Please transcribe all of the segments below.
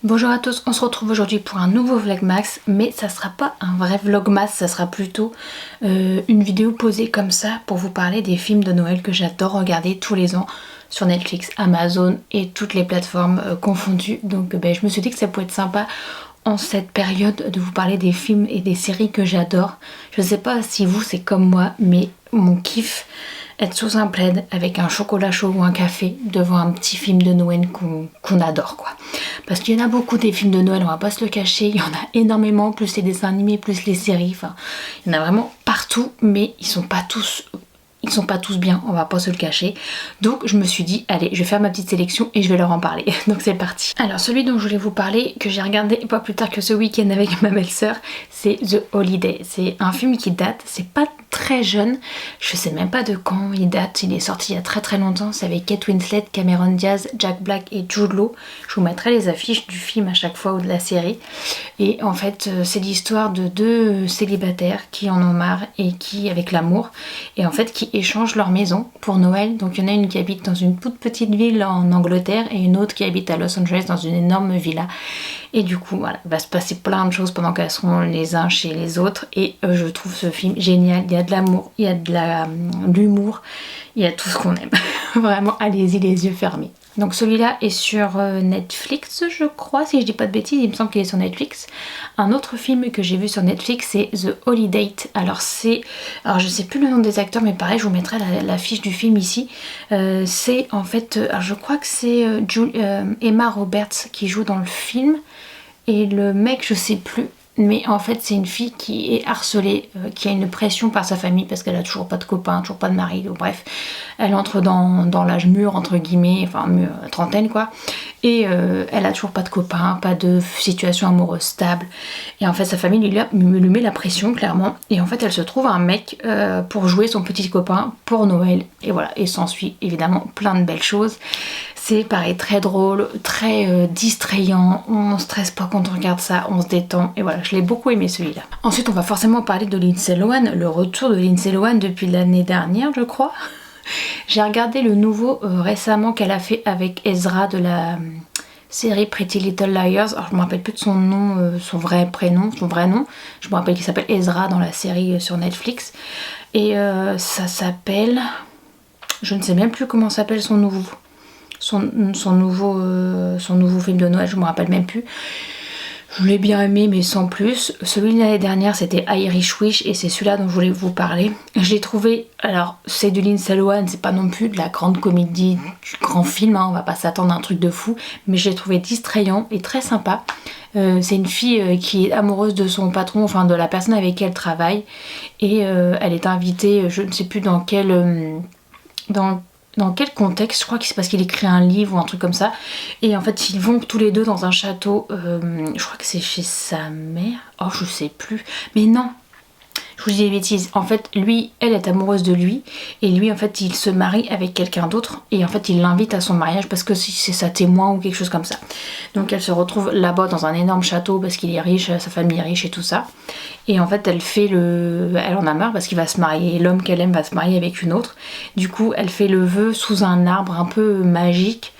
Bonjour à tous, on se retrouve aujourd'hui pour un nouveau vlogmas, mais ça sera pas un vrai vlogmas, ça sera plutôt une vidéo posée comme ça pour vous parler des films de Noël que j'adore regarder tous les ans sur Netflix, Amazon et toutes les plateformes confondues. Donc je me suis dit que ça pouvait être sympa en cette période de vous parler des films et des séries que j'adore. Je sais pas si vous c'est comme moi, mais mon kiff être sous un plaid avec un chocolat chaud ou un café devant un petit film de Noël qu'on adore quoi. Parce qu'il y en a beaucoup des films de Noël, on va pas se le cacher, il y en a énormément, plus les dessins animés, plus les séries, enfin il y en a vraiment partout, mais ils sont pas tous bien, on va pas se le cacher. Donc je me suis dit, allez, je vais faire ma petite sélection et je vais leur en parler. Donc c'est parti. Alors celui dont je voulais vous parler, que j'ai regardé pas plus tard que ce week-end avec ma belle-sœur, c'est The Holiday. C'est un film qui date, c'est pas très jeune, je sais même pas de quand il date, il est sorti il y a très longtemps, c'est avec Kate Winslet, Cameron Diaz, Jack Black et Jude Law. Je vous mettrai les affiches du film à chaque fois ou de la série. Et en fait c'est l'histoire de deux célibataires qui en ont marre et qui, avec l'amour, et en fait qui échangent leur maison pour Noël. Donc il y en a une qui habite dans une toute petite ville en Angleterre et une autre qui habite à Los Angeles dans une énorme villa. Et du coup voilà, il va se passer plein de choses pendant qu'elles seront les uns chez les autres. Et je trouve ce film génial, il y a de l'amour, il y a de l'humour, il y a tout ce qu'on aime. Vraiment, allez-y les yeux fermés. Donc celui-là est sur Netflix je crois, si je dis pas de bêtises, il me semble qu'il est sur Netflix. Un autre film que j'ai vu sur Netflix c'est The Holiday. Alors je sais plus le nom des acteurs mais pareil je vous mettrai la fiche du film ici. C'est en fait, alors je crois que c'est Emma Roberts qui joue dans le film et le mec je sais plus. Mais en fait c'est une fille qui est harcelée, qui a une pression par sa famille parce qu'elle a toujours pas de copain, toujours pas de mari, donc bref, elle entre dans l'âge mûr entre guillemets, enfin mûr, trentaine quoi, et elle a toujours pas de copain, pas de situation amoureuse stable, et en fait sa famille lui met la pression clairement, et en fait elle se trouve un mec pour jouer son petit copain pour Noël, et voilà, et s'ensuit évidemment plein de belles choses. C'est pareil, très drôle, très distrayant, on stresse pas quand on regarde ça, on se détend, et voilà, je l'ai beaucoup aimé celui-là. Ensuite on va forcément parler de Lindsay Lohan, le retour de Lindsay Lohan depuis l'année dernière je crois. J'ai regardé le nouveau récemment qu'elle a fait avec Ezra de la série Pretty Little Liars. Alors je me rappelle plus de son nom, son vrai prénom, son vrai nom. Je me rappelle qu'il s'appelle Ezra dans la série sur Netflix. Et ça s'appelle... Je ne sais même plus comment s'appelle son nouveau film de Noël, je me rappelle même plus. Je l'ai bien aimé mais sans plus. Celui de l'année dernière c'était Irish Wish et c'est celui-là dont je voulais vous parler. J'ai trouvé, alors c'est du Lindsay Lohan, c'est pas non plus de la grande comédie, du grand film, hein, on va pas s'attendre à un truc de fou, mais je l'ai trouvé distrayant et très sympa. C'est une fille qui est amoureuse de son patron, enfin de la personne avec qui elle travaille, et elle est invitée, je ne sais plus dans quel contexte, je crois que c'est parce qu'il écrit un livre ou un truc comme ça, et en fait ils vont tous les deux dans un château, je crois que c'est chez sa mère, oh je sais plus, mais non, je vous dis des bêtises, en fait elle est amoureuse de lui, et lui en fait il se marie avec quelqu'un d'autre, et en fait il l'invite à son mariage parce que c'est sa témoin ou quelque chose comme ça. Donc elle se retrouve là-bas dans un énorme château parce qu'il est riche, sa famille est riche et tout ça, et en fait elle en a marre parce qu'il va se marier, l'homme qu'elle aime va se marier avec une autre, du coup elle fait le vœu sous un arbre un peu magique,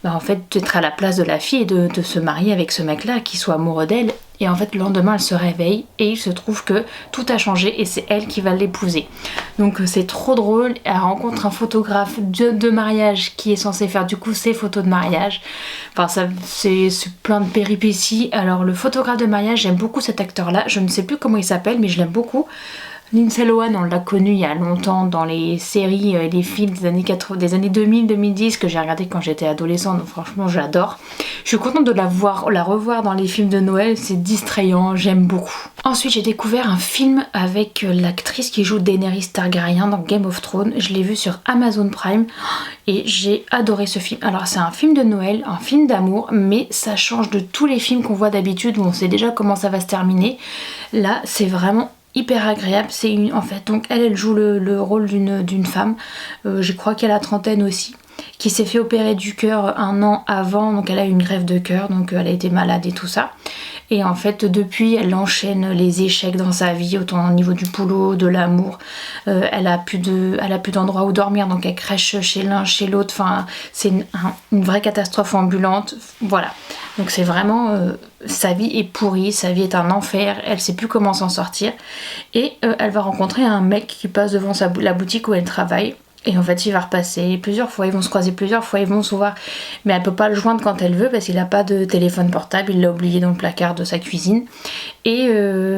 en fait d'être à la place de la fille et de se marier avec ce mec là qui soit amoureux d'elle. Et en fait le lendemain elle se réveille et il se trouve que tout a changé et c'est elle qui va l'épouser. Donc c'est trop drôle, elle rencontre un photographe de mariage qui est censé faire du coup ses photos de mariage. Enfin c'est plein de péripéties. Alors le photographe de mariage, j'aime beaucoup cet acteur là, je ne sais plus comment il s'appelle mais je l'aime beaucoup. Lindsay Lohan, on l'a connu il y a longtemps dans les séries et les films des années 2000-2010 que j'ai regardé quand j'étais adolescente, donc franchement j'adore. Je suis contente de la revoir dans les films de Noël, c'est distrayant, j'aime beaucoup. Ensuite j'ai découvert un film avec l'actrice qui joue Daenerys Targaryen dans Game of Thrones, je l'ai vu sur Amazon Prime et j'ai adoré ce film. Alors c'est un film de Noël, un film d'amour, mais ça change de tous les films qu'on voit d'habitude où on sait déjà comment ça va se terminer. Là c'est vraiment hyper agréable, en fait donc elle joue le rôle d'une femme, je crois qu'elle a la trentaine aussi, qui s'est fait opérer du cœur un an avant, donc elle a eu une greffe de cœur, donc elle a été malade et tout ça, Et en fait depuis elle enchaîne les échecs dans sa vie, autant au niveau du boulot, de l'amour. Elle a plus d'endroit où dormir, donc elle crèche chez l'un, chez l'autre. Enfin c'est une vraie catastrophe ambulante. Voilà. Donc c'est vraiment sa vie est pourrie, sa vie est un enfer, elle sait plus comment s'en sortir. Et elle va rencontrer un mec qui passe devant la boutique où elle travaille. Et en fait il va repasser plusieurs fois, ils vont se croiser plusieurs fois, ils vont se voir. Mais elle peut pas le joindre quand elle veut parce qu'il a pas de téléphone portable, il l'a oublié dans le placard de sa cuisine. Et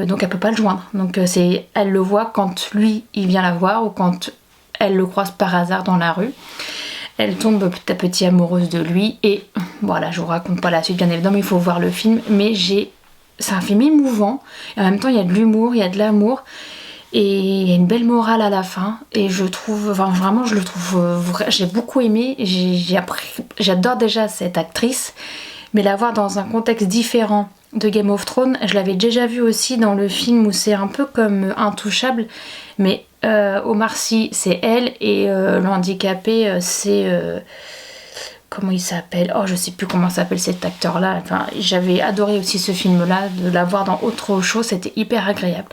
donc elle peut pas le joindre. Donc elle le voit quand lui il vient la voir ou quand elle le croise par hasard dans la rue. Elle tombe petit à petit amoureuse de lui et voilà, je vous raconte pas la suite bien évidemment, il faut voir le film. Mais c'est un film émouvant et en même temps il y a de l'humour, il y a de l'amour. Et il y a une belle morale à la fin et je trouve, enfin vraiment je le trouve, j'ai beaucoup aimé, j'adore déjà cette actrice, mais la voir dans un contexte différent de Game of Thrones, je l'avais déjà vu aussi dans le film où c'est un peu comme Intouchable, mais Omar Sy c'est elle et l'handicapé c'est... comment il s'appelle? Oh, je sais plus comment s'appelle cet acteur-là. Enfin, j'avais adoré aussi ce film-là, de la voir dans autre chose, c'était hyper agréable.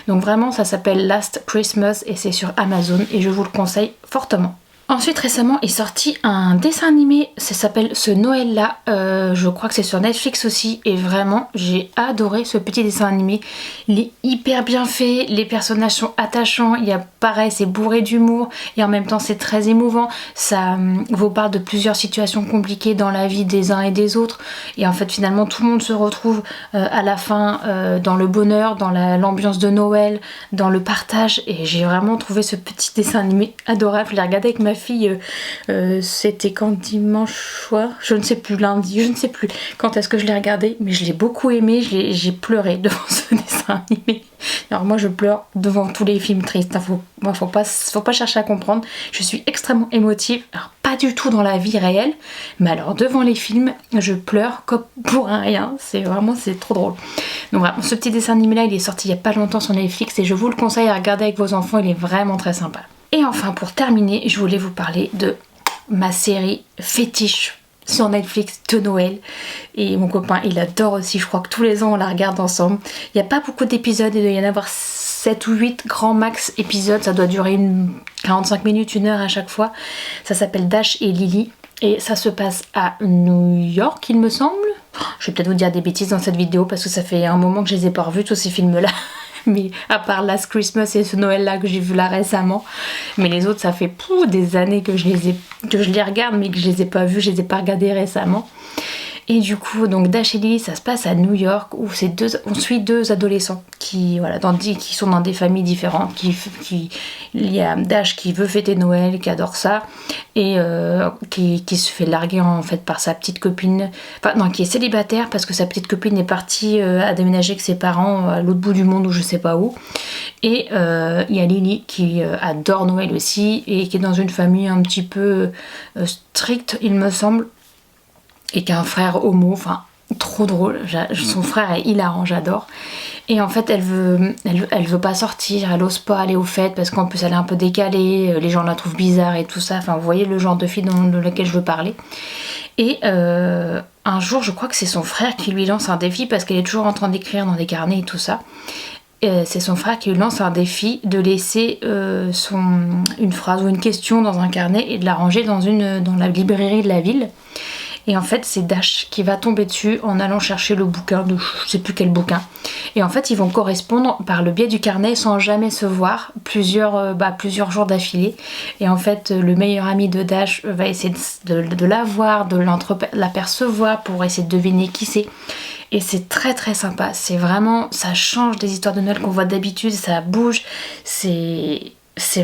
Donc vraiment, ça s'appelle Last Christmas et c'est sur Amazon et je vous le conseille fortement. Ensuite, récemment est sorti un dessin animé, ça s'appelle Ce Noël-là, je crois que c'est sur Netflix aussi, et vraiment j'ai adoré ce petit dessin animé. Il est hyper bien fait, les personnages sont attachants, il y a pareil, c'est bourré d'humour et en même temps c'est très émouvant. Ça vous parle de plusieurs situations compliquées dans la vie des uns et des autres, et en fait finalement tout le monde se retrouve à la fin dans le bonheur, dans l'ambiance de Noël, dans le partage, et j'ai vraiment trouvé ce petit dessin animé adorable. Je l'ai regardé avec ma fille, c'était quand, dimanche soir, je ne sais plus, lundi, je ne sais plus quand est-ce que je l'ai regardé, mais je l'ai beaucoup aimé, j'ai pleuré devant ce dessin animé. Alors moi je pleure devant tous les films tristes, faut pas chercher à comprendre, je suis extrêmement émotive, alors pas du tout dans la vie réelle, mais alors devant les films je pleure comme pour un rien, c'est trop drôle. Donc voilà, ce petit dessin animé là il est sorti il y a pas longtemps sur Netflix et je vous le conseille à regarder avec vos enfants, il est vraiment très sympa. Et enfin pour terminer, je voulais vous parler de ma série fétiche sur Netflix de Noël, et mon copain il adore aussi, je crois que tous les ans on la regarde ensemble. Il n'y a pas beaucoup d'épisodes, il doit y en avoir 7 ou 8 grand max épisodes, ça doit durer 45 minutes, 1 heure à chaque fois. Ça s'appelle Dash et Lily et ça se passe à New York il me semble. Je vais peut-être vous dire des bêtises dans cette vidéo parce que ça fait un moment que je les ai pas revus tous ces films là. Mais à part Last Christmas et ce Noël là que j'ai vu là récemment, mais les autres ça fait des années que je les regarde mais que je les ai pas vus, je les ai pas regardés récemment. Et du coup donc Dash et Lily ça se passe à New York où on suit 2 adolescents qui sont dans des familles différentes, il y a Dash qui veut fêter Noël, qui adore ça, et qui se fait larguer en fait par sa petite copine, enfin non, qui est célibataire parce que sa petite copine est partie à déménager avec ses parents à l'autre bout du monde ou je sais pas où. Et il y a Lily qui adore Noël aussi et qui est dans une famille un petit peu stricte il me semble, et qui a un frère homo, enfin trop drôle, son frère est hilarant, j'adore. Et en fait elle veut pas sortir, elle ose pas aller aux fêtes parce qu'en plus elle est un peu décalée, les gens la trouvent bizarre et tout ça, enfin vous voyez le genre de fille de laquelle je veux parler. Et un jour je crois que c'est son frère qui lui lance un défi parce qu'elle est toujours en train d'écrire dans des carnets et tout ça. C'est son frère qui lui lance un défi de laisser une phrase ou une question dans un carnet et de la ranger dans la librairie de la ville. Et en fait c'est Dash qui va tomber dessus en allant chercher le bouquin de je sais plus quel bouquin. Et en fait ils vont correspondre par le biais du carnet sans jamais se voir plusieurs jours d'affilée. Et en fait le meilleur ami de Dash va essayer de la voir, de l'apercevoir pour essayer de deviner qui c'est. Et c'est très très sympa, c'est vraiment, ça change des histoires de Noël qu'on voit d'habitude, ça bouge, c'est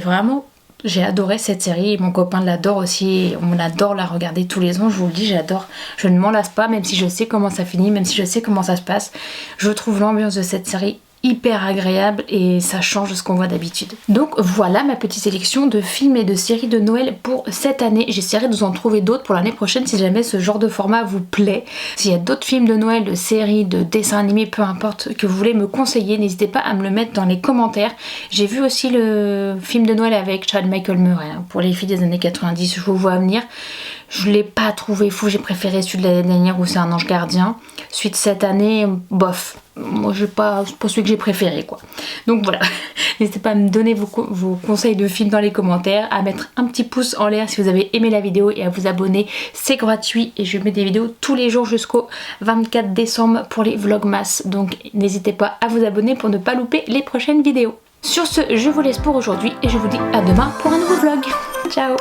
vraiment... J'ai adoré cette série et mon copain l'adore aussi, on adore la regarder tous les ans, je vous le dis, j'adore, je ne m'en lasse pas même si je sais comment ça finit, même si je sais comment ça se passe. Je trouve l'ambiance de cette série hyper agréable et ça change de ce qu'on voit d'habitude. Donc voilà ma petite sélection de films et de séries de Noël pour cette année. J'essaierai de vous en trouver d'autres pour l'année prochaine si jamais ce genre de format vous plaît. S'il y a d'autres films de Noël, de séries, de dessins animés, peu importe, que vous voulez me conseiller, n'hésitez pas à me le mettre dans les commentaires. J'ai vu aussi le film de Noël avec Chad Michael Murray, hein, pour les filles des années 90, je vous vois venir. Je l'ai pas trouvé fou, j'ai préféré celui de l'année dernière où c'est un ange gardien. Celui de cette année, bof. Moi c'est pas celui que j'ai préféré quoi. Donc voilà, n'hésitez pas à me donner vos conseils de films dans les commentaires, à mettre un petit pouce en l'air si vous avez aimé la vidéo et à vous abonner, c'est gratuit et je mets des vidéos tous les jours jusqu'au 24 décembre pour les vlogmas. Donc n'hésitez pas à vous abonner pour ne pas louper les prochaines vidéos. Sur ce, je vous laisse pour aujourd'hui et je vous dis à demain pour un nouveau vlog. Ciao.